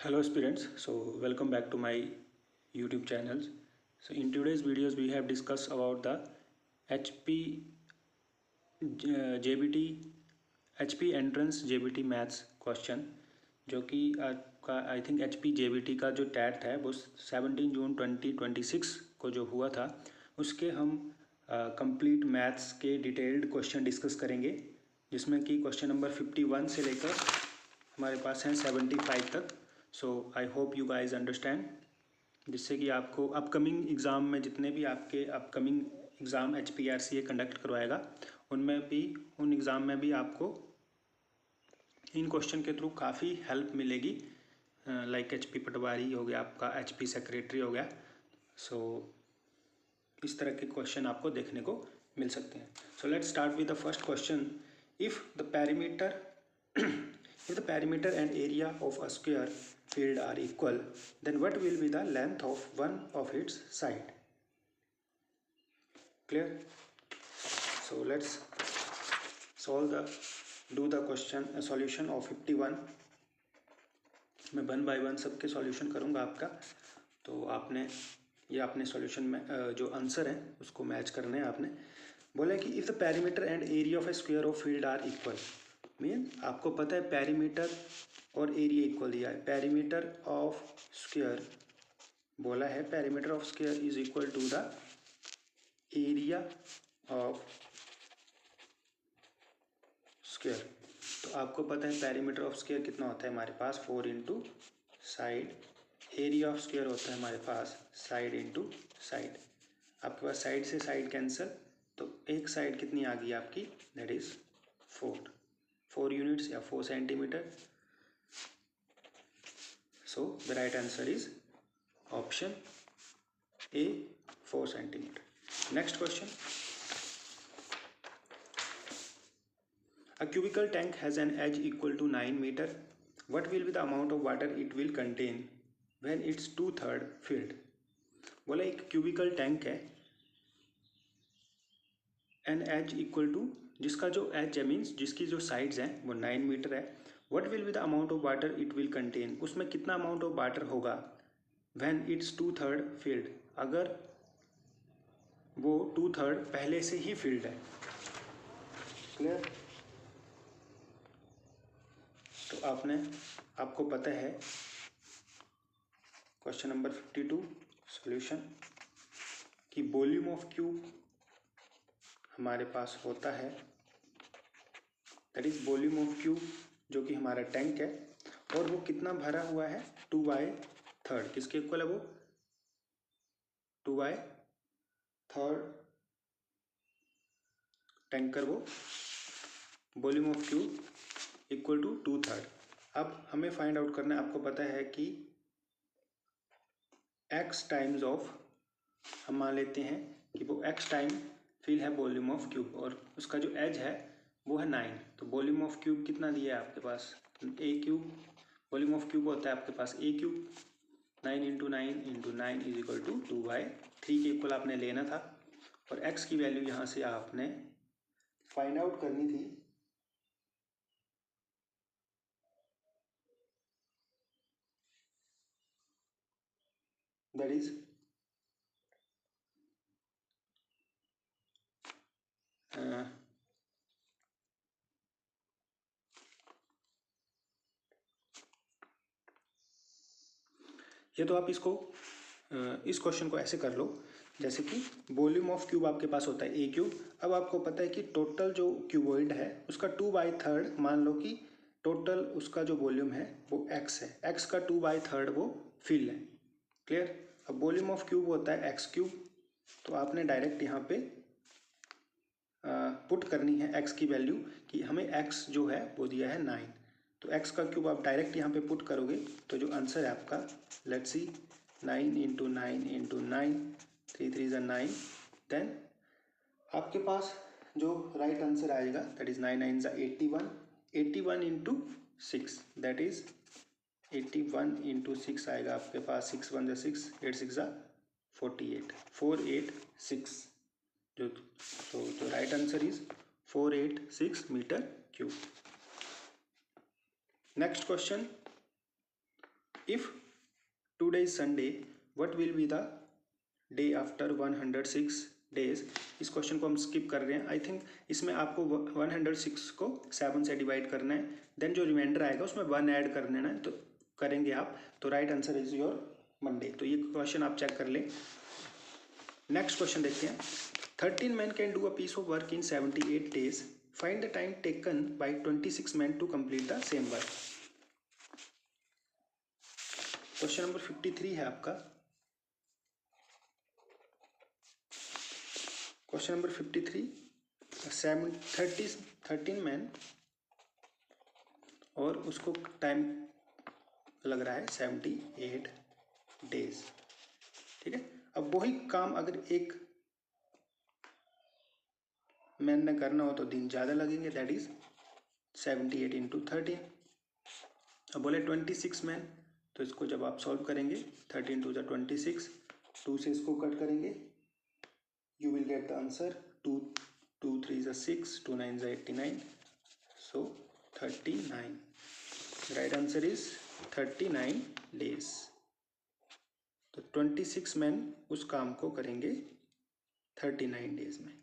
Hello aspirants, so welcome back to my YouTube channels. So in today's videos we have discussed about the HP JBT HP entrance JBT maths question जो कि आपका I think HP JBT का जो TET है वो 17 जून 2026 को जो हुआ था उसके हम कंप्लीट मैथ्स के डिटेल्ड क्वेश्चन डिस्कस करेंगे जिसमें कि क्वेश्चन नंबर 51 से लेकर हमारे पास हैं 75 तक। So I hope you guys understand, जिससे कि आपको अपकमिंग एग्ज़ाम में जितने भी आपके अपकमिंग एग्ज़ाम HPRCA कंडक्ट करवाएगा उन एग्ज़ाम में भी आपको इन क्वेश्चन के थ्रू काफ़ी हेल्प मिलेगी। लाइक HP पटवारी हो गया, आपका HP सेक्रेटरी हो गया। सो इस तरह के क्वेश्चन आपको देखने को मिल सकते हैं। So let's start with the first question. If the perimeter and area of a square field are equal, then what will be the length of one of its side? Clear? So let's do the question solution of 51. मैं one by one सबके solution करूँगा आपका, तो आपने ये अपने solution में जो आंसर है उसको मैच करने हैं। आपने बोला कि if the perimeter and area of a square of field are equal, mean आपको पता है पेरीमीटर और एरिया इक्वल दिया है। पेरीमीटर ऑफ स्क्वायर बोला है, perimeter of square is equal to the area of square. तो आपको पता है पेरीमीटर ऑफ स्क्वायर कितना होता है हमारे पास 4 into side, area of square होता है हमारे पास साइड इंटू साइड। आपके पास साइड से साइड कैंसिल, तो एक साइड कितनी आ गई आपकी, दैट इज 4 यूनिट्स या 4 centimetre. So the right answer is option A, 4 centimetre. Next question. A cubical tank has an edge equal to 9 meter. What will be the amount of water it will contain when it's 2/3 filled? बोला एक cubicle tank है, N as equal to, जिसका जो as है means जिसकी जो sides हैं वो 9 मीटर है। What will be the amount of water it will contain, उसमें कितना अमाउंट ऑफ वाटर होगा व्हेन इट्स 2/3 फिल्ड, अगर वो 2/3 पहले से ही फिल्ड है। क्लियर? तो आपको पता है क्वेश्चन नंबर 52 सॉल्यूशन कि वॉल्यूम ऑफ क्यूब हमारे पास होता है, that is volume of cube जो कि हमारा टैंक है, और वो कितना भरा हुआ है 2/3। किसके इक्वल है वो, 2/3 टैंकर, वो volume of cube equal to 2/3। अब हमें फाइंड आउट करना है, आपको पता है कि x टाइम्स ऑफ, हम मान लेते हैं कि वो x टाइम फिल है वॉल्यूम ऑफ क्यूब, और उसका जो एज है वो है 9। तो वॉल्यूम ऑफ क्यूब कितना दिया है आपके पास, a cube. Volume of cube होता है आपके पास a cube, 9 into 9 is equal to 2/3 के इक्वल आपने लेना था, और x की वैल्यू यहाँ से आपने फाइंड आउट करनी थी। दैट इज ये तो आप इस क्वेश्चन को ऐसे कर लो, जैसे कि वॉल्यूम ऑफ क्यूब आपके पास होता है ए क्यूब। अब आपको पता है कि टोटल जो क्यूबॉइड है उसका 2/3, मान लो कि टोटल उसका जो वॉल्यूम है वो x है, x का 2/3 वो फिल है। क्लियर? अब वॉल्यूम ऑफ क्यूब होता है x क्यूब, तो आपने डायरेक्ट यहाँ पे पुट करनी है x की वैल्यू, कि हमें x जो है वो दिया है 9, तो x का क्यूब आप डायरेक्ट यहाँ पे पुट करोगे तो जो आंसर है आपका, लेट्स सी, 9 इंटू 9 इंटू 9, 3 3 ज़ा 9, देन आपके पास जो राइट आंसर आएगा दैट इज 9 9 ज़ा 81, 81 इंटू 6, दैट इज 81 इंटू 6 आएगा आपके पास, 6 1 ज़ा 6, 8 6 ज़ा 48, 486। जो right answer is 486 metre cube. Next question. If today is Sunday what will be the day after 106 days. इस क्वेश्चन को हम स्किप कर रहे हैं। आई थिंक इसमें आपको 106 को 7 से डिवाइड करना है, देन जो रिमाइंडर आएगा उसमें 1 ऐड कर देना है, तो करेंगे आप, तो right answer is your Monday. तो ये क्वेश्चन आप चेक कर लें। नेक्स्ट क्वेश्चन देखते हैं। 13 men can do a piece of work in 78 days. Find the time taken by 26 men to complete the same work. Question number 53 है आपका। Question number 53, 13 man और उसको टाइम लग रहा है 78 डेज। ठीक है, अब वही काम अगर एक मैन ने करना हो तो दिन ज़्यादा लगेंगे, दैट इज 78 इंटू 13। अब बोले 26 मैन, तो इसको जब आप सॉल्व करेंगे 13 टू ज़ा 26, 2 से इसको कट करेंगे, you will get the answer 2 3 is 6, 2 9 is 89, so 39. Right answer is 39 days. तो 26 मैन उस काम को करेंगे 39 डेज में।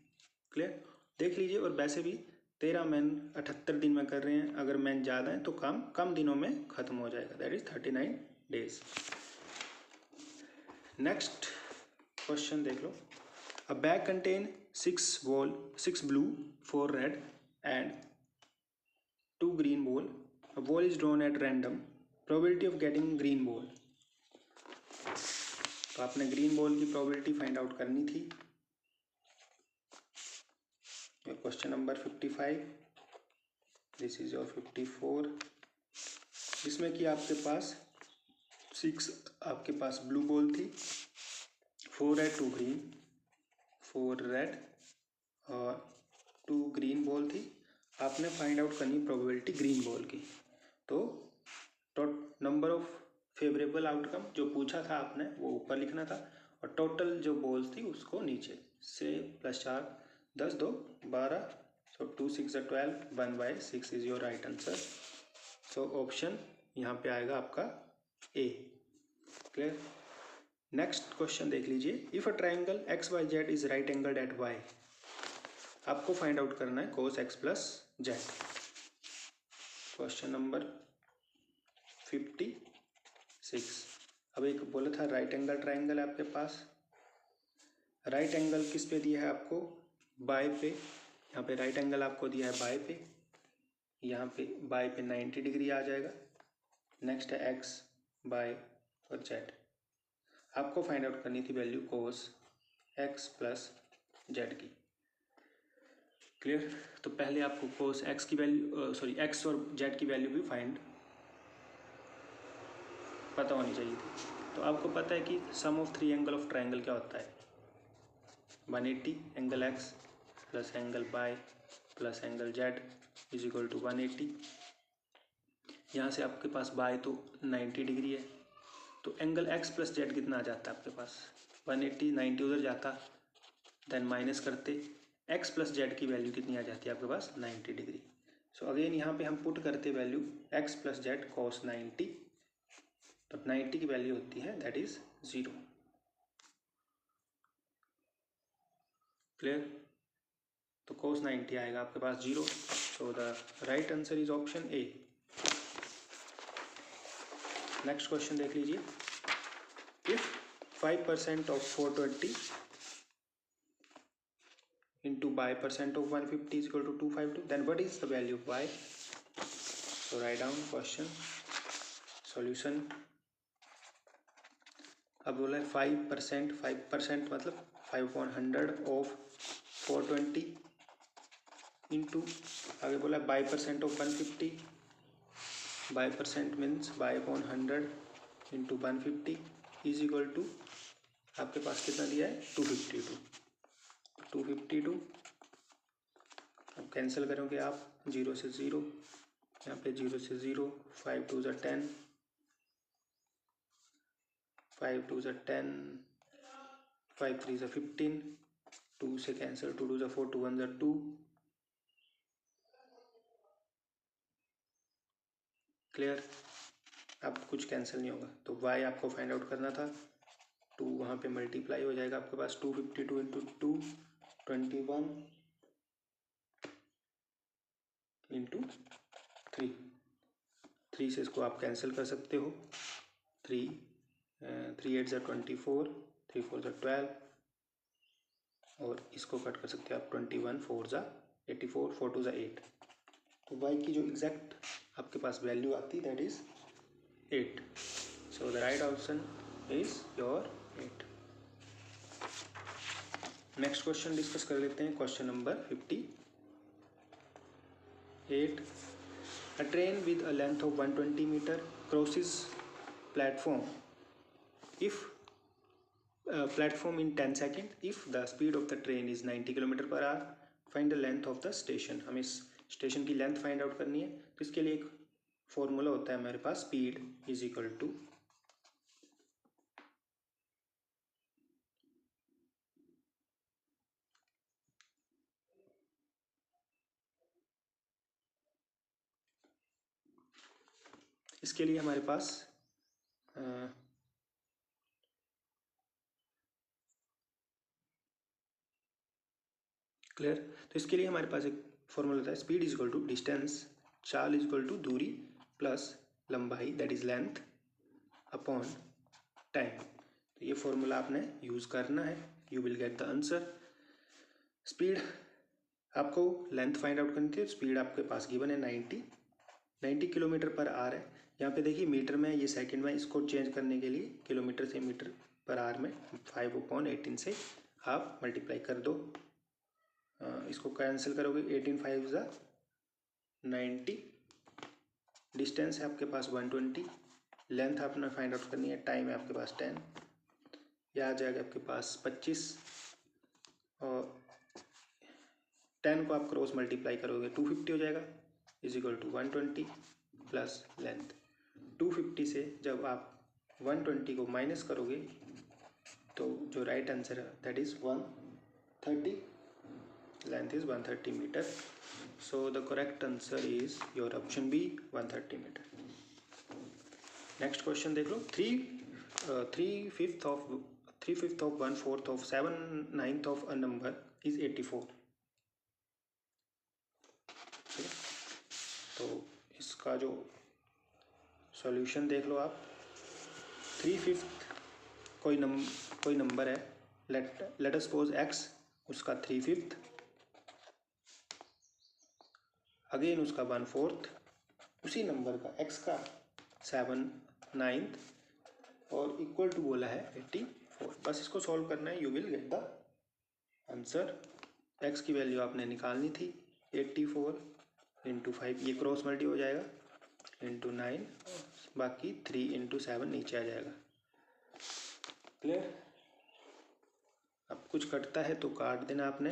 क्लियर, देख लीजिए। और वैसे भी 13 मैन 78 दिन में कर रहे हैं, अगर मैन ज़्यादा है तो काम कम दिनों में खत्म हो जाएगा, that is 39 days. Next question देख लो। A bag contain 6 blue, 4 red and 2 green ball. A ball is drawn at random. Probability of getting green ball. तो आपने ग्रीन बॉल की प्रोबेबिलिटी फाइंड आउट करनी थी। Question number 55, this is your 54, जिसमें कि आपके पास 6 आपके पास ब्लू बॉल थी, 4 रेड 2 ग्रीन, 4 रेड और 2 ग्रीन बॉल थी। आपने फाइंड आउट करनी प्रोबेबिलिटी ग्रीन बॉल की। तो नंबर ऑफ फेवरेबल आउटकम जो पूछा था आपने वो ऊपर लिखना था, और टोटल जो बॉल्स थी उसको नीचे से +4 10 2 12, सो 2 6 12, 1/6 is your right answer. So option यहाँ पे आएगा आपका ए। क्लियर। नेक्स्ट क्वेश्चन देख लीजिए। If a triangle XYZ is right angled at Y, आपको फाइंड आउट करना है cos x + z। Question number 56। अब एक बोला था राइट एंगल ट्राइंगल है आपके पास। राइट एंगल किस पे दिया है आपको? बाय पे। यहाँ पे राइट एंगल आपको दिया है बाय पे, यहाँ पे बाय पे 90 डिग्री आ जाएगा। नेक्स्ट है x, बाय और z। आपको फाइंड आउट करनी थी वैल्यू cos x + z की। क्लियर। तो पहले आपको cos x की वैल्यू x और z की वैल्यू भी फाइंड पता होनी चाहिए थी। तो आपको पता है कि sum of 3 angle of triangle क्या होता है? 180 angle x plus angle y plus angle z is equal to 180। यहाँ से आपके पास y तो 90 डिग्री है, तो एंगल x + z कितना आ जाता है आपके पास? 180, 90 उधर जाता, देन माइनस करते, x + z की वैल्यू कितनी आ जाती है आपके पास? 90 डिग्री। सो अगेन यहाँ पे हम पुट करते वैल्यू x + z cos 90, तो 90 की वैल्यू होती है दैट इज 0। क्लियर। तो cos 90 आएगा आपके पास 0। सो the right answer is option A. Next question देख लीजिए। If 5% of 420 into by% of 150 is equal to 252, then what is the value of y? So write down question solution। अब बोला है 5%, 5% मतलब 5/100 of 420 into, आगे बोला by% of 150, by% means by/100 into 150 is equal to आपके पास कितना दिया है? 252। 252 अब कैंसिल करोगे आप, 0 से 0, यहाँ पे 0 से 0, 5 2 ज़ा 10, 5 2 ज़ा 10, 5 3 ज़ा 15, 2 से कैंसिल, 2 2 ज़ा 4, 2 1 ज़ा 2। क्लियर। अब कुछ कैंसिल नहीं होगा, तो y आपको फाइंड आउट करना था। 2 वहाँ पे मल्टीप्लाई हो जाएगा आपके पास, 252 इंटू 2 21 इंटू 3 से इसको आप कैंसिल कर सकते हो। 3 8 ज़ा 24, 3 4 ज़ा 12, और इसको कट कर सकते हैं आप 21 4 ज़ा 84, 4 2 ज़ा 8। तो y की जो एग्जैक्ट आपके पास वैल्यू आती that is 8। So the right option is your 8। Next question discuss कर लेते हैं, question number 58। A train with a length of 120 meter crosses platform platform in 10 seconds if the speed of the train is 90 km/h. Find the length of the station. हमें station की length find out करनी है, तो इसके लिए एक formula होता है हमारे पास, स्पीड इज इक्वल टू इसके लिए हमारे पास क्लियर, तो इसके लिए हमारे पास एक फॉर्मूला होता है, speed is equal to distance, चाल इज इक्वल टू दूरी प्लस लंबाई that is length upon time. तो ये फॉर्मूला आपने यूज़ करना है, you will get the answer. Speed आपको लेंथ फाइंड आउट करनी थी, स्पीड आपके पास गिवन है 90 किलोमीटर पर आवर है। यहाँ पे देखिए मीटर में, ये सेकंड में, इसको चेंज करने के लिए किलोमीटर से मीटर पर आवर में 5/18 से आप मल्टीप्लाई कर दो। इसको कैंसिल करोगे, 18 5 ज़ा 90, डिस्टेंस है आपके पास 120, लेंथ आपने फाइंड आउट करनी है, टाइम है आपके पास 10, यह आ जाएगा आपके पास 25, और 10 को आप क्रॉस मल्टीप्लाई करोगे 250 हो जाएगा, is equal to 120 plus length. 250 से जब आप 120 को माइनस करोगे तो जो राइट आंसर है that is 130, length is 130 meter. So the correct answer is your option B, 130 meter. Next question देख लो, 3/5 of 1/4 of 7/9 of a number is 84। तो इसका जो सॉल्यूशन देख लो आप, 3/5 कोई नंबर है, लेट अस सपोज x, उसका 3/5, अगेन उसका 1/4, उसी नंबर का x का 7/9 और इक्वल टू बोला है 84। बस इसको सॉल्व करना है, you will get the answer. x की वैल्यू आपने निकालनी थी, 84 इंटू 5, ये क्रॉस मल्टी हो जाएगा, इंटू 9, बाकी 3 इंटू 7 नीचे आ जाएगा। क्लियर, अब कुछ कटता है तो काट देना आपने,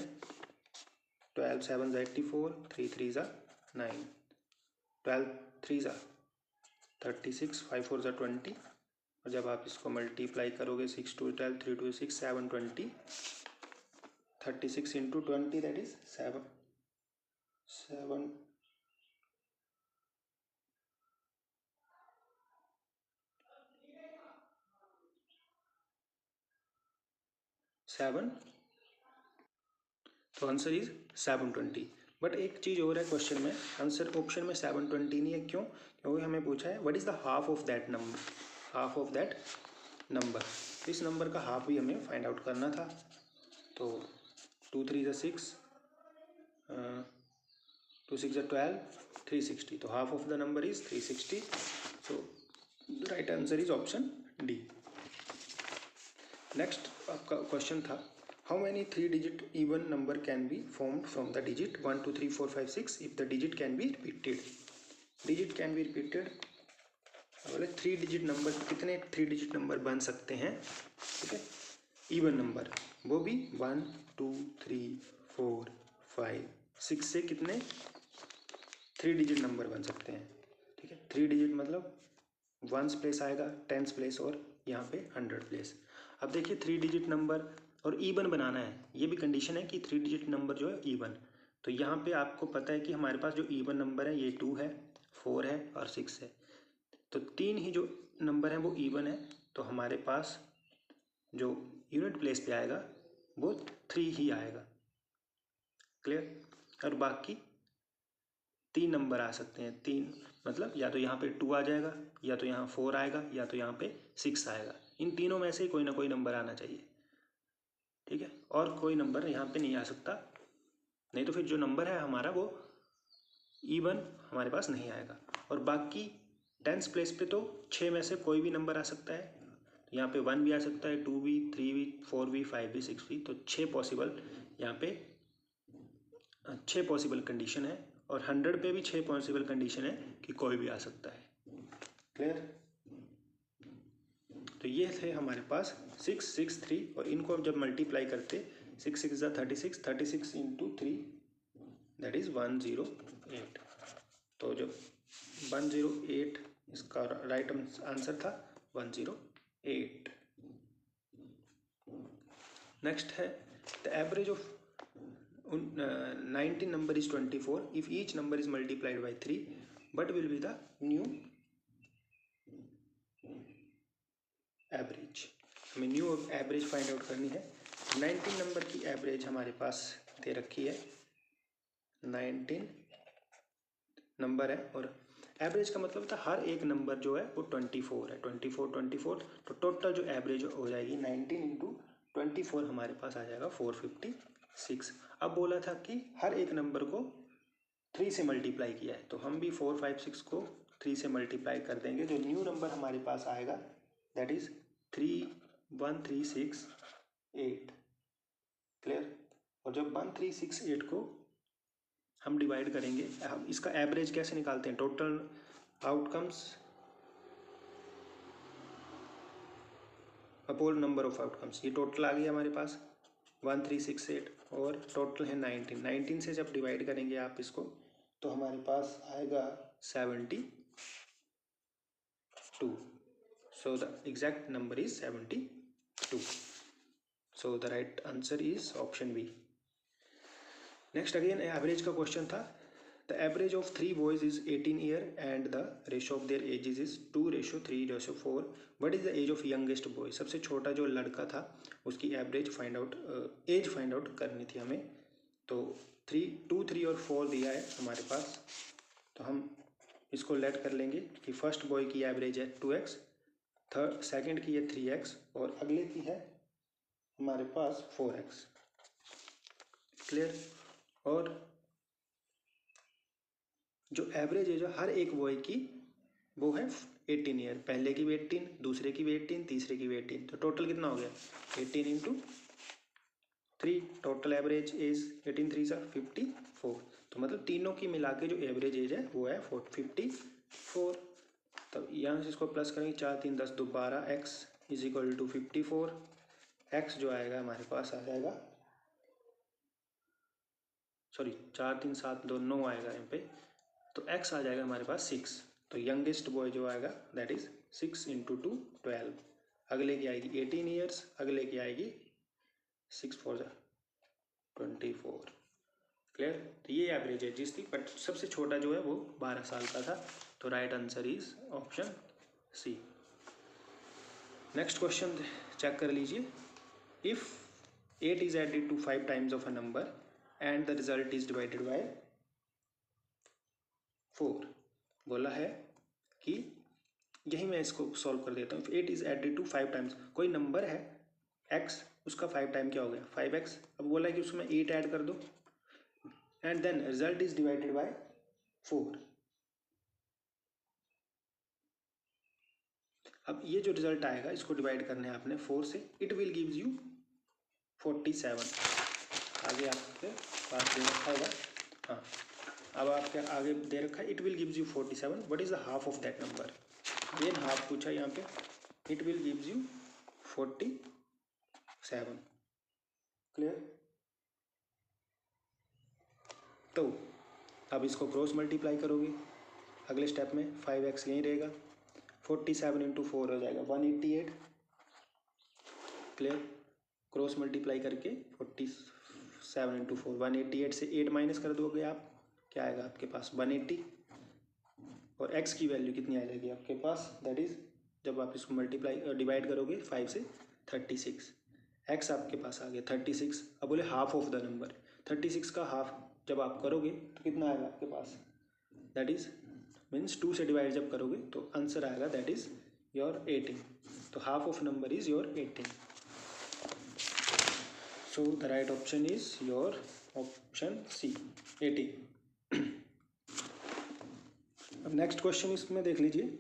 12 7 ज़ा 84, 3 3 ज़ा 9, 12 3 ज़ा 36, 5 4 ज़ा 20, और जब आप इसको मल्टीप्लाई करोगे 6 2 12, 3 2 6, 7 20, 36 इंटू 20 दैट इज 7 तो आंसर इज 720। बट एक चीज़ और है क्वेश्चन में, आंसर ऑप्शन में 720 नहीं है, क्यों? क्योंकि हमें पूछा है what is the half of that number, half of that number. इस नंबर का हाफ भी हमें फाइंड आउट करना था। तो 2 3 ज़ा 6, 2 6 ज़ा 12, 360, तो half of the number is 360। So the right answer is option D. Next आपका क्वेश्चन था, how many 3-digit even number can be formed from the digit 1 2 3 4 5 6 if the digit can be repeated? digit can be repeated, बोले 3-digit number, कितने 3-digit number बन सकते हैं? ठीक है, even number, वो भी 1 2 3 4 5 6 से कितने 3-digit नंबर बन सकते हैं? ठीक है, 3-digit मतलब 1s प्लेस आएगा, 10s प्लेस, और यहाँ पे 100 प्लेस। अब देखिए 3-digit नंबर और ईवन बनाना है, ये भी कंडीशन है कि 3-digit नंबर जो है ईवन। तो यहाँ पे आपको पता है कि हमारे पास जो ईवन नंबर है ये 2 है, 4 है और 6 है। तो 3 ही जो नंबर हैं वो इवन है, तो हमारे पास जो यूनिट प्लेस पे आएगा वो 3 ही आएगा। क्लियर। और बाकी 3 नंबर आ सकते हैं, 3 मतलब या तो यहाँ पे 2 आ जाएगा, या तो यहाँ 4 आएगा, या तो यहाँ पे 6 आएगा। इन तीनों में से ही कोई ना कोई नंबर आना चाहिए, ठीक है। और कोई नंबर यहाँ पे नहीं आ सकता, नहीं तो फिर जो नंबर है हमारा वो इवन हमारे पास नहीं आएगा। और बाकी टेंस प्लेस पे तो 6 में से कोई भी नंबर आ सकता है। यहाँ पे 1 भी आ सकता है, 2 भी, 3 भी, 4 भी, 5 भी, 6 भी। तो 6 पॉसिबल यहाँ पे 6 पॉसिबल कंडीशन है, और 100 पे भी 6 पॉसिबल कंडीशन है कि कोई भी आ सकता है। क्लियर। तो ये थे हमारे पास 6, 6, 3, और इनको हम जब मल्टीप्लाई करते 6 6 ज़ा 36, 36 इंटू 3 दैट इज़ 108। तो जो 108 इसका राइट आंसर था 108। नेक्स्ट है the average of 19 number is 24 if each number is multiplied by 3 but will be the new average. हमें न्यू एवरेज फाइंड आउट करनी है। 19 नंबर की एवरेज हमारे पास दे रखी है, 19 नंबर है, और एवरेज का मतलब था हर एक नंबर जो है वो 24 है, 24 24। तो टोटल जो एवरेज हो जाएगी 19 इंटू 24 हमारे पास आ जाएगा 456। अब बोला था कि हर एक नंबर को 3 से मल्टीप्लाई किया है, तो हम भी 4 5 6 को 3 से मल्टीप्लाई कर देंगे। जो न्यू नंबर हमारे पास आएगा दैट इज 31368। क्लियर। और जब 1368 को हम डिवाइड करेंगे, हम इसका एवरेज कैसे निकालते हैं, total outcomes upon number of outcomes. ये टोटल आ गया हमारे पास 1368, और टोटल है 19। 19 से जब डिवाइड करेंगे आप इसको तो हमारे पास आएगा 72। So the exact number is 72। So the right answer is option B. Next again average का क्वेश्चन था। The average of 3 boys is 18 year and the ratio of their ages is 2:3:4। What is the age of youngest boy. सबसे छोटा जो लड़का था उसकी average find out, age find out करनी थी हमें। तो 2, 3 और 4 दिया है हमारे पास, तो हम इसको लेट कर लेंगे कि फर्स्ट बॉय की एवरेज है 2x, थर्ड सेकंड की है 3x, और अगले की है हमारे पास 4x। क्लियर। और जो एवरेज एज है हर एक बॉय की वो है 18 ईयर। पहले की भी 18, दूसरे की भी 18, तीसरे की भी 18। तो टोटल कितना हो गया 18 इंटू 3, टोटल एवरेज एज 18 3 सा 54। तो मतलब तीनों की मिला के जो एवरेज एज है वो है 54। तब यहाँ से इसको प्लस करेंगे, 4 3 10 2 12, x is equal to 54। x जो आएगा हमारे पास आ जाएगा, सॉरी 4 3 7 2 9 आएगा यहाँ पे, तो x आ जाएगा हमारे पास 6। तो यंगेस्ट बॉय जो आएगा दैट इज 6 इंटू 2 12। अगले की आएगी 18 ईयर्स, अगले की आएगी 6 4 24। क्लियर। तो ये एवरेज एजेस थी, बट सबसे छोटा जो है वो 12 साल का था। तो right answer is option C. Next question check कर लीजिए। If 8 is added to 5 times of a number and the result is divided by 4। बोला है कि यही मैं इसको सॉल्व कर देता हूँ। 8 इज एडेड टू 5 टाइम्स, कोई नंबर है x, उसका 5 टाइम क्या हो गया 5x। अब बोला है कि उसमें 8 ऐड कर दो and then result is divided by 4। अब ये जो रिजल्ट आएगा इसको डिवाइड करना है आपने 4 से, इट विल गिव्स यू 47। आगे आपके पास दे रखा होगा, हाँ अब आपके आगे दे रखा है it will gives you 47। What is the half of that number. Again half पूछा यहाँ पे, it will gives you 47। Clear. तो अब इसको क्रॉस मल्टीप्लाई करोगे अगले स्टेप में, 5x यहीं रहेगा, 47 इंटू 4 हो जाएगा 188। क्लियर। क्रॉस मल्टीप्लाई करके 47 इंटू 4 188 से 8 माइनस कर दोगे आप, क्या आएगा आपके पास 180। और x की वैल्यू कितनी आ जाएगी आपके पास, दैट इज जब आप इसको डिवाइड करोगे 5 से 36, x आपके पास आ गया 36। अब बोले हाफ ऑफ द नंबर, 36 का हाफ जब आप करोगे तो कितना आएगा आपके पास, दैट इज मीन्स 2 से डिवाइड जब करोगे तो आंसर आएगा दैट इज योर 18। तो half of number is your 18। So the right option is your option C 18। अब नेक्स्ट क्वेश्चन इसमें देख लीजिए,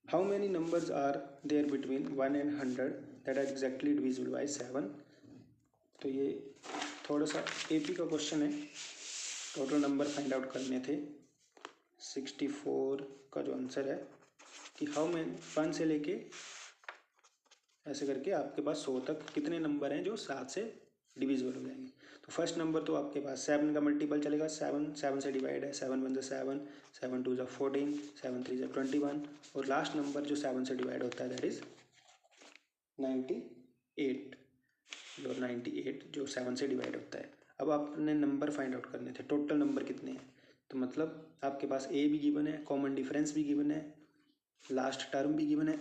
how many numbers are there between 1 and 100 that are exactly divisible by 7। तो ये थोड़ा सा एपी का क्वेश्चन है, टोटल नंबर फाइंड आउट करने थे। 64 का जो आंसर है कि हाउ मेनी 1 से लेके ऐसे करके आपके पास 100 तक कितने नंबर हैं जो 7 से डिविजिबल हो जाएंगे। तो फर्स्ट नंबर तो आपके पास 7 का मल्टीपल चलेगा, 7 से डिवाइड है, 7 1 7, 7 2 14, 7 3 21, और लास्ट नंबर जो 7 से डिवाइड होता है दैट इज 98, जो 98 जो 7 से डिवाइड होता है। अब आपने नंबर फाइंड आउट करने थे, टोटल नंबर कितने हैं, तो मतलब आपके पास ए भी गिवन है, कॉमन डिफरेंस भी गिवन है, लास्ट टर्म भी गिवन है।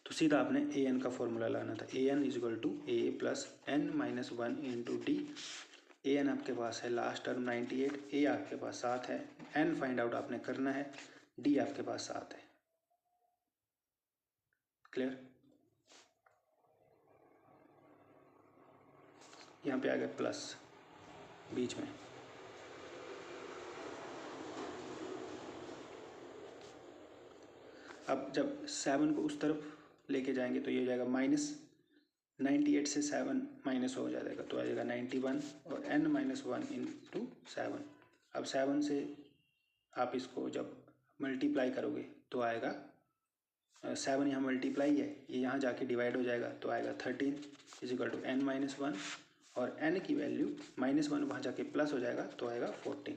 तो सीधा आपने ए एन का फॉर्मूला लाना था, A N equal to A plus N minus 1 into D. A N आपके पास है लास्ट टर्म 98, ए आपके पास 7 है, एन फाइंड आउट आपने करना है, डी आपके पास 7 है। क्लियर? यहाँ पे आ गया प्लस बीच में, अब जब 7 को उस तरफ लेके जाएंगे तो ये हो जाएगा माइनस 98 से 7 माइनस हो जाएगा तो आ जाएगा 91, और n माइनस 1 इंटू 7। अब 7 से आप इसको जब मल्टीप्लाई करोगे तो आएगा 7 यहाँ मल्टीप्लाई है, ये यहाँ जाके डिवाइड हो जाएगा तो आएगा 13 इजिकल टू n माइनस 1, और n की वैल्यू माइनस 1 वहाँ जाके प्लस हो जाएगा तो आएगा 14।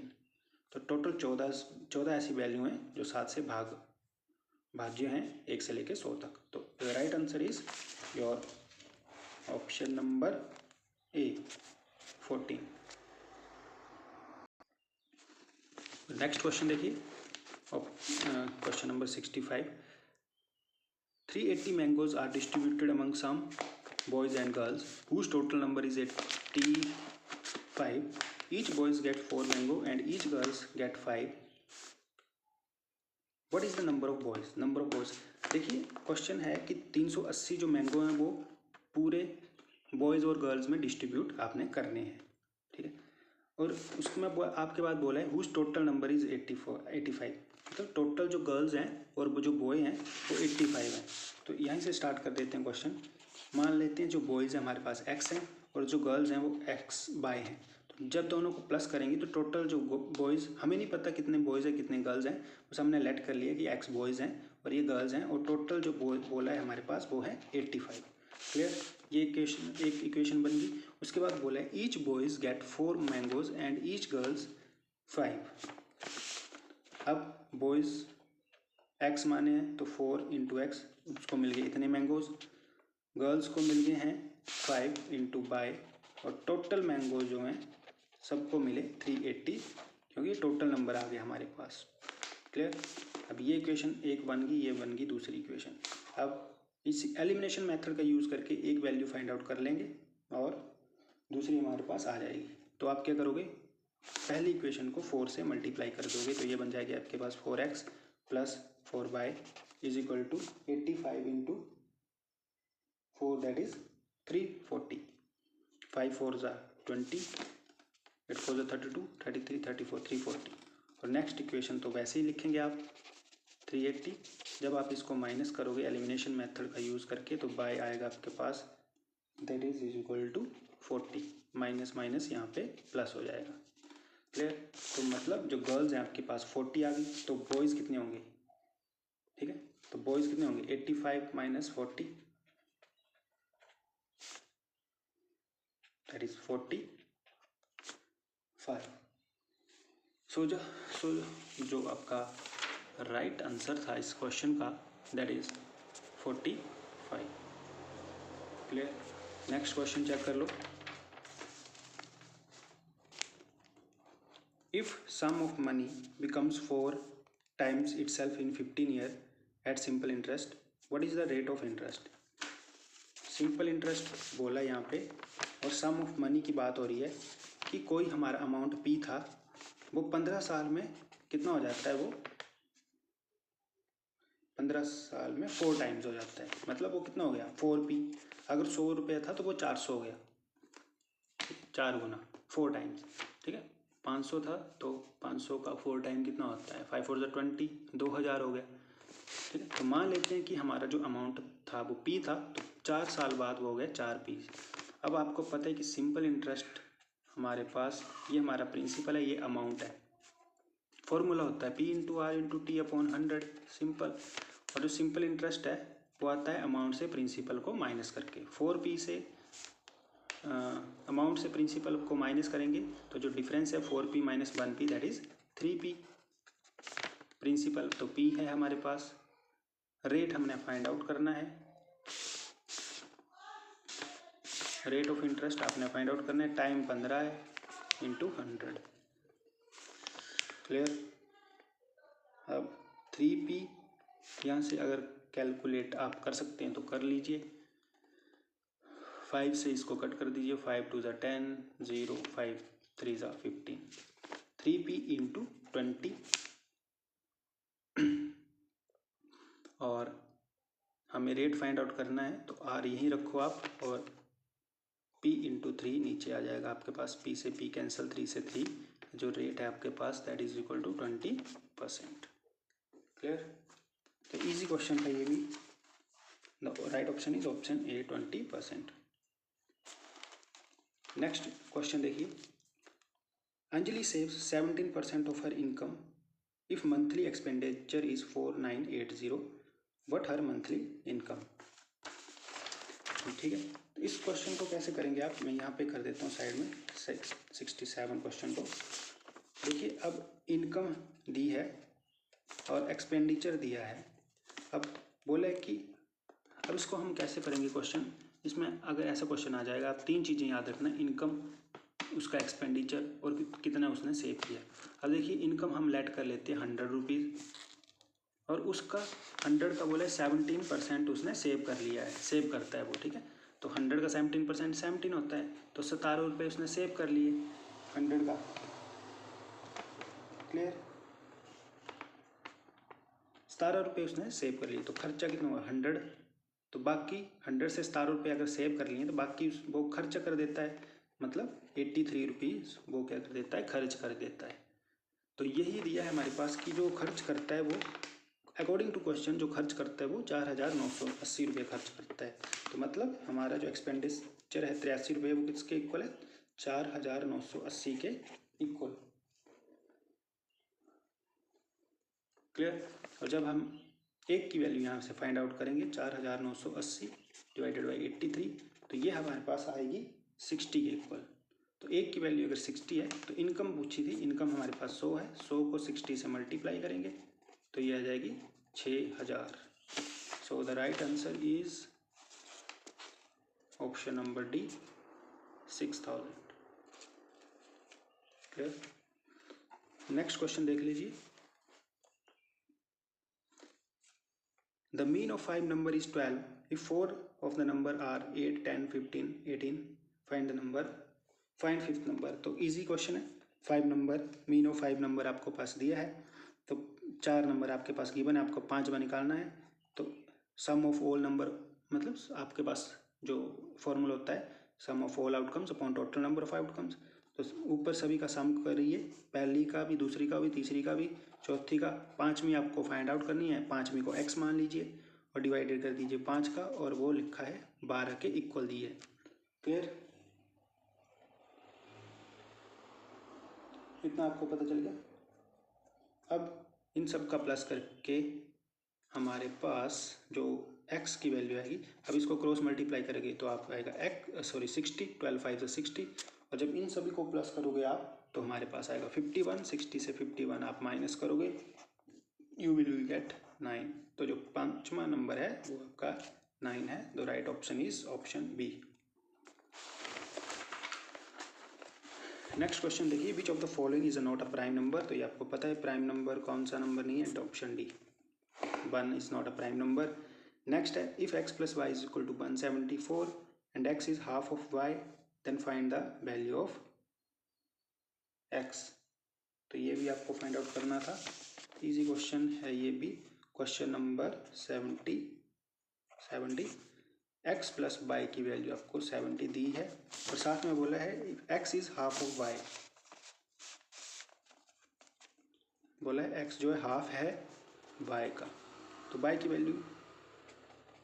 तो टोटल 14 ऐसी वैल्यू हैं जो 7 से भाज्य हैं 1 से लेके 100 तक। तो right answer is your option number A 14। Next question देखिए, question number 65। 380 mangoes are distributed among some boys and girls whose total number is 85. Each boys get 4 mango and each girls get 5. What is the number of boys? Number of boys, देखिए question है कि 380 जो mango हैं वो पूरे boys और girls में distribute आपने करने हैं, ठीक है। और उसमें आपके बाद बोला है हुज टोटल नंबर इज़ 85, मतलब टोटल जो गर्ल्स हैं और वो जो बॉय हैं वो 85 हैं। तो यहीं से स्टार्ट कर देते हैं क्वेश्चन। मान लेते हैं जो बॉयज़ हैं हमारे पास x हैं और जो गर्ल्स हैं वो x बाय हैं। तो जब दोनों को प्लस करेंगे तो टोटल जो बॉयज़, हमें नहीं पता कितने बॉयज़ हैं कितने गर्ल्स हैं, बस हमने लेट कर लिया कि x बॉयज़ हैं और ये गर्ल्स हैं, और टोटल जो बोला है हमारे पास वो है 85। क्लियर? ये एक इक्वेशन बन गई। उसके बाद बोला है each boys get 4 mangoes and each girls 5। अब बॉयज़ x माने हैं तो 4 इंटू एक्स, उसको मिल गए इतने मैंगोज, गर्ल्स को मिल गए हैं 5 इंटू बाय, और टोटल मैंगो जो हैं सबको मिले 380, क्योंकि टोटल नंबर आ गया हमारे पास। क्लियर? अब ये इक्वेशन एक बन गई, ये बन गई दूसरी इक्वेशन। अब इस एलिमिनेशन मेथड का यूज़ करके एक वैल्यू फाइंड आउट कर लेंगे और दूसरी हमारे पास आ जाएगी। तो आप क्या करोगे, पहली इक्वेशन को 4 से मल्टीप्लाई कर दोगे तो ये बन जाएगी आपके पास 4x plus 4y is equal to 85 into 4 that is 340, 5 4 ज़ा 20, 8 4 ज़ा 32, 33 34 340। और नेक्स्ट इक्वेशन तो वैसे ही लिखेंगे आप 380। जब आप इसको माइनस करोगे एलिमिनेशन मेथड का यूज़ करके तो बाय आएगा आपके पास that is equal to 40, minus minus यहाँ पे प्लस हो जाएगा। क्लियर? तो मतलब जो गर्ल्स हैं आपके पास 40 आ गई, तो बॉयज़ कितने होंगे, ठीक है, तो बॉयज़ कितने होंगे 85 माइनस 40 दैट इज 45। सो जो आपका राइट आंसर था इस क्वेश्चन का that is 45। Clear? Next question check कर लो। If sum of money becomes 4 times itself in 15 year at simple interest, what is the rate of interest? Simple interest बोला यहाँ पे, और सम ऑफ मनी की बात हो रही है कि कोई हमारा अमाउंट P था, वो 15 साल में कितना हो जाता है, वो 15 साल में 4 टाइम्स हो जाता है, मतलब वो कितना हो गया 4P। अगर 100 रुपये था तो वो 400 हो गया, 4 गुना 4 टाइम्स, ठीक है। 500 था तो 500 का 4 टाइम कितना होता है, 5 4 20, 2000 हो गया, ठीक है। तो मान लेते हैं कि हमारा जो अमाउंट था वो P था, तो 4 साल बाद वो हो गया 4P। अब आपको पता है कि सिंपल इंटरेस्ट हमारे पास, ये हमारा प्रिंसिपल है, ये अमाउंट है, फॉर्मूला होता है P into R into T upon 100, simple. और जो सिंपल इंटरेस्ट है वो आता है अमाउंट से प्रिंसिपल को माइनस करके। 4P से अमाउंट से प्रिंसिपल को माइनस करेंगे तो जो डिफरेंस है 4P minus 1P that is 3P। Principal तो P है हमारे पास, रेट हमने फाइंड आउट करना है, रेट ऑफ इंटरेस्ट आपने फाइंड आउट करना है, टाइम 15 है इंटू 100, क्लियर। अब 3P यहाँ से अगर कैलकुलेट आप कर सकते हैं तो कर लीजिए, 5 से इसको कट कर दीजिए, 5 2 ज़ा 10, 0 5 3 ज़ा 15, 3P इंटू 20। और हमें रेट फाइंड आउट करना है तो R यहीं रखो आप, और P इंटू 3 नीचे आ जाएगा आपके पास, P से P कैंसिल, 3 से 3, जो रेट है आपके पास that is equal to 20%, clear. तो इजी क्वेश्चन है ये भी, the right option is option A 20%। Next question देखिए, Anjali saves 17% of her income if monthly expenditure is 4980, what her monthly income. ठीक है, तो इस क्वेश्चन को कैसे करेंगे आप, मैं यहाँ पे कर देता हूँ साइड में 67 क्वेश्चन को। देखिए अब इनकम दी है और एक्सपेंडिचर दिया है, अब बोला है कि अब इसको हम कैसे करेंगे क्वेश्चन। इसमें अगर ऐसा क्वेश्चन आ जाएगा, आप 3 चीज़ें याद रखना, इनकम, उसका एक्सपेंडिचर और कितना उसने सेव किया। अब देखिए इनकम हम लेट कर लेते हैं 100 रुपीज़, और उसका 100 का बोला है 17% उसने सेव कर लिया है, सेव करता है वो, ठीक है। तो 100 का 17% 17 होता है, तो 17 रुपये उसने सेव कर लिए 100 का, क्लियर। 17 रुपये उसने सेव कर लिए, तो खर्चा कितना हुआ 100, तो बाकी 100 से 17 रुपये अगर सेव कर लिए तो बाकी वो खर्च कर देता है, मतलब 83 रुपीज़ वो क्या कर देता है, खर्च कर देता है। तो यही दिया है हमारे पास कि जो खर्च करता है वो अकॉर्डिंग टू क्वेश्चन जो खर्च करता है वो 4980 रुपये खर्च करता है। तो मतलब हमारा जो एक्सपेंडिचर है 83 रुपये, वो किसके इक्वल है, 4980 के इक्वल, क्लियर। और जब हम एक की वैल्यू यहाँ से फाइंड आउट करेंगे 4980 डिवाइडेड बाई 83, तो ये हमारे पास आएगी 60 के इक्वल। तो एक की वैल्यू अगर 60 है तो इनकम पूछी थी, इनकम हमारे पास 100 है, 100 को 60 से मल्टीप्लाई करेंगे तो ये आ जाएगी 6000। सो the right answer is option number D 6000, clear. Next question देख लीजिए, the mean of 5 number is 12 if 4 of the number are 8 10 15 18, find the number, find fifth number। तो इजी क्वेश्चन है, 5 नंबर, मीन ऑफ 5 नंबर आपको पास दिया है, तो 4 number आपके पास given है, आपको 5 बार निकालना है। तो सम ऑफ ऑल नंबर, मतलब आपके पास जो फॉर्मूला होता है sum of all outcomes upon total number of outcomes, तो ऊपर सभी का सम करिए, पहली का भी, दूसरी का भी, तीसरी का भी, चौथी का, पाँचवीं आपको फाइंड आउट करनी है, पाँचवीं को x मान लीजिए और डिवाइडेड कर दीजिए 5 का, और वो लिखा है 12 के इक्वल दी है, क्लियर। इतना आपको पता चल गया। अब इन सब का प्लस करके हमारे पास जो x की वैल्यू आएगी, अब इसको क्रॉस मल्टीप्लाई करेंगे तो आप आएगा 60, 12 5 से 60, और जब इन सभी को प्लस करोगे आप तो हमारे पास आएगा 51, 60 से 51 आप माइनस करोगे यू विल गेट 9। तो जो पांचवा नंबर है वो आपका 9 है। The right option is option B. Next question देखिए, which of the following is not a prime number. तो ये आपको पता है प्राइम नंबर कौन सा नंबर नहीं है, option D 1 is not a prime number. Next है, if x plus y is equal to 174 and x is half of y then find the value of x। तो ये भी आपको फाइंड आउट करना था, इजी क्वेश्चन है ये भी। Question number 70 x plus Y की वैल्यू आपको 70 दी है और साथ में बोला है x is half of y, बोला है x जो है हाफ है y का। तो y की वैल्यू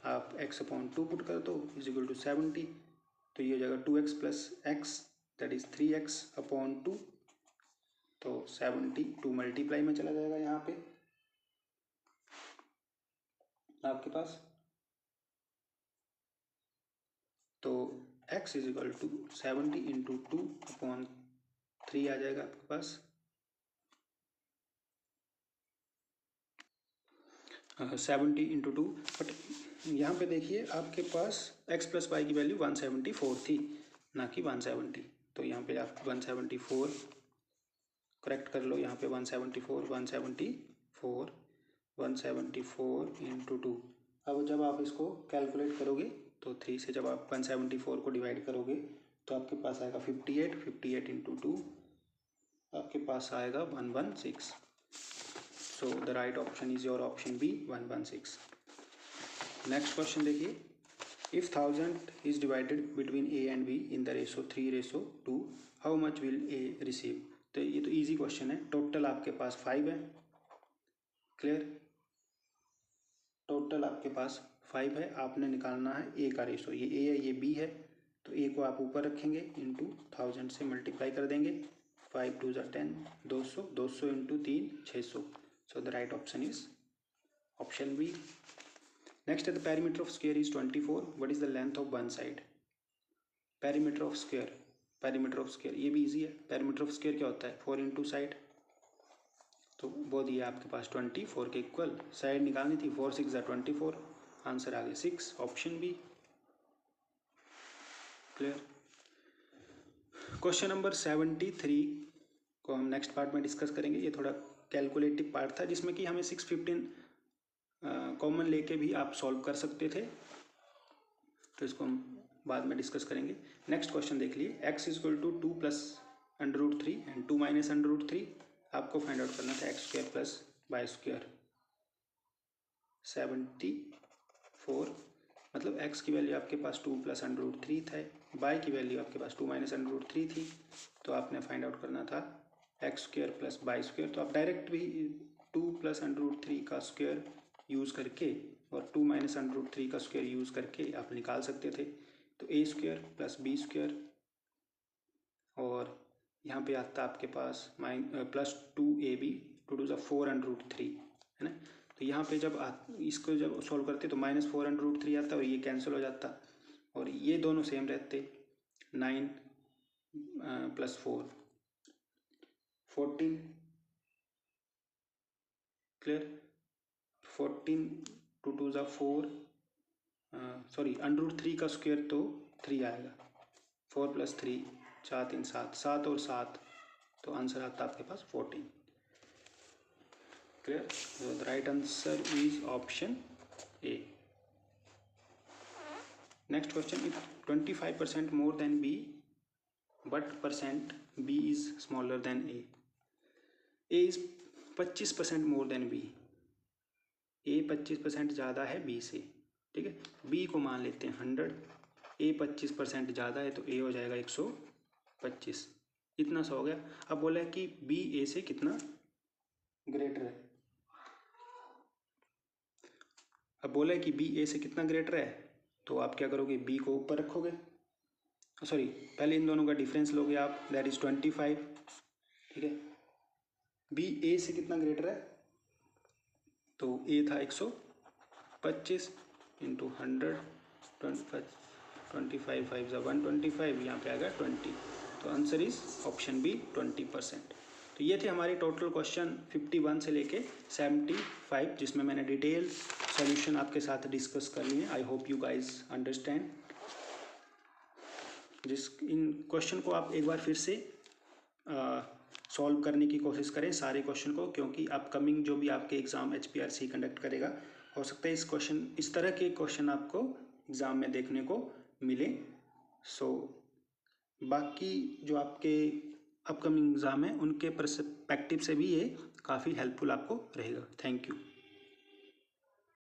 आप x/2 पुट कर दो इज इक्वल टू 70। तो ये हो जाएगा 2x plus x that is 3x/2। तो 70 2 मल्टीप्लाई में चला जाएगा यहाँ पे आपके पास। तो x is equal to 70 into 2/3 आ जाएगा आपके पास 70 इंटू 2। बट यहाँ पे देखिए आपके पास x प्लस वाई की वैल्यू 174 थी, ना कि 170। तो यहाँ पे आप 174 करेक्ट कर लो, यहाँ पे 174 इंटू 2। अब जब आप इसको कैलकुलेट करोगे तो 3 से जब आप 174 को डिवाइड करोगे तो आपके पास आएगा 58 इंटू 2 आपके पास आएगा 116। So the right option is your option B 116। Next question देखिए, if 1000 is divided between a and b in the ratio 3:2 how much will a receive. तो ये तो इजी क्वेश्चन है। टोटल आपके पास 5 है, क्लियर, टोटल आपके पास 5 है। आपने निकालना है a का रेशो, ये a है ये b है, तो a को आप ऊपर रखेंगे इंटू 1000 से मल्टीप्लाई कर देंगे। 5 2 10 200, 200 into 3 600। So the right option is option B. Next है, the perimeter of square is 24, what is the length of one side. Perimeter of square ये भी इजी है। पेरीमीटर ऑफ स्क्वायर क्या होता है, 4 इंटू साइड। तो वो दिया आपके पास 24 के इक्वल, साइड निकालनी थी, 4 6 24, आंसर आ गया 6, option B, clear. Question number 73 को हम नेक्स्ट पार्ट में डिस्कस करेंगे। ये थोड़ा कैलकुलेटिव पार्ट था जिसमें कि हमें 615 कॉमन लेके भी आप सॉल्व कर सकते थे, तो इसको हम बाद में डिस्कस करेंगे। नेक्स्ट क्वेश्चन देख लिए, x is equal to 2 plus √3 and 2 minus √3 आपको फाइंड आउट करना था x² प्लस y²। 74 मतलब x की वैल्यू आपके पास 2 प्लस √3 था, y की वैल्यू आपके पास 2 माइनस √3 थी, तो आपने फाइंड आउट करना था x² प्लस y²। तो आप डायरेक्ट भी 2 प्लस √3 का स्क्वायर यूज़ करके और 2 माइनस √3 का स्क्वायर यूज़ करके आप निकाल सकते थे। तो a² प्लस b² और यहाँ पे आता आपके पास प्लस 2ab 2 2 4 √3 है ना। तो यहाँ पे जब इसको जब सॉल्व करते तो -4 √3 आता और ये कैंसिल हो जाता और ये दोनों सेम रहते। 9 प्लस 4 14, क्लियर। 14 2 2 4 सॉरी √3 का स्क्वायर तो 3 आएगा, 4 प्लस 3 4 3 7 7 और 7, तो आंसर आता है आपके पास 14, clear. So the right answer is option A. Next question, if 25% more than B, but percent B is smaller than A. A is 25% more than B. A 25% ज़्यादा है B से, ठीक है। B को मान लेते हैं 100, A 25% ज़्यादा है तो A हो जाएगा 125, इतना सा हो गया। अब बोला है कि B A से कितना ग्रेटर है, अब बोला है कि बी ए से कितना ग्रेटर है, तो आप क्या करोगे, बी को ऊपर रखोगे, सॉरी पहले इन दोनों का डिफरेंस लोगे आप, दैट इज 25, ठीक है। बी ए से कितना ग्रेटर है, तो ए था 125 इंटू 100, 25 5 ज़ा 125, यहाँ पे आएगा 20, तो आंसर इज ऑप्शन बी 20%। तो ये थे हमारे टोटल क्वेश्चन 51 से लेके 75, जिसमें मैंने डिटेल सॉल्यूशन आपके साथ डिस्कस कर लिए। आई hope you guys understand. In question को आप एक बार फिर से सॉल्व करने की कोशिश करें सारे क्वेश्चन को, क्योंकि अपकमिंग जो भी आपके एग्ज़ाम HPRC कंडक्ट करेगा, हो सकता है इस तरह के क्वेश्चन आपको एग्ज़ाम में देखने को मिले। सो बाकी जो आपके अपकमिंग एग्ज़ाम है उनके पर्सपेक्टिव से भी ये काफ़ी हेल्पफुल आपको रहेगा। Thank you.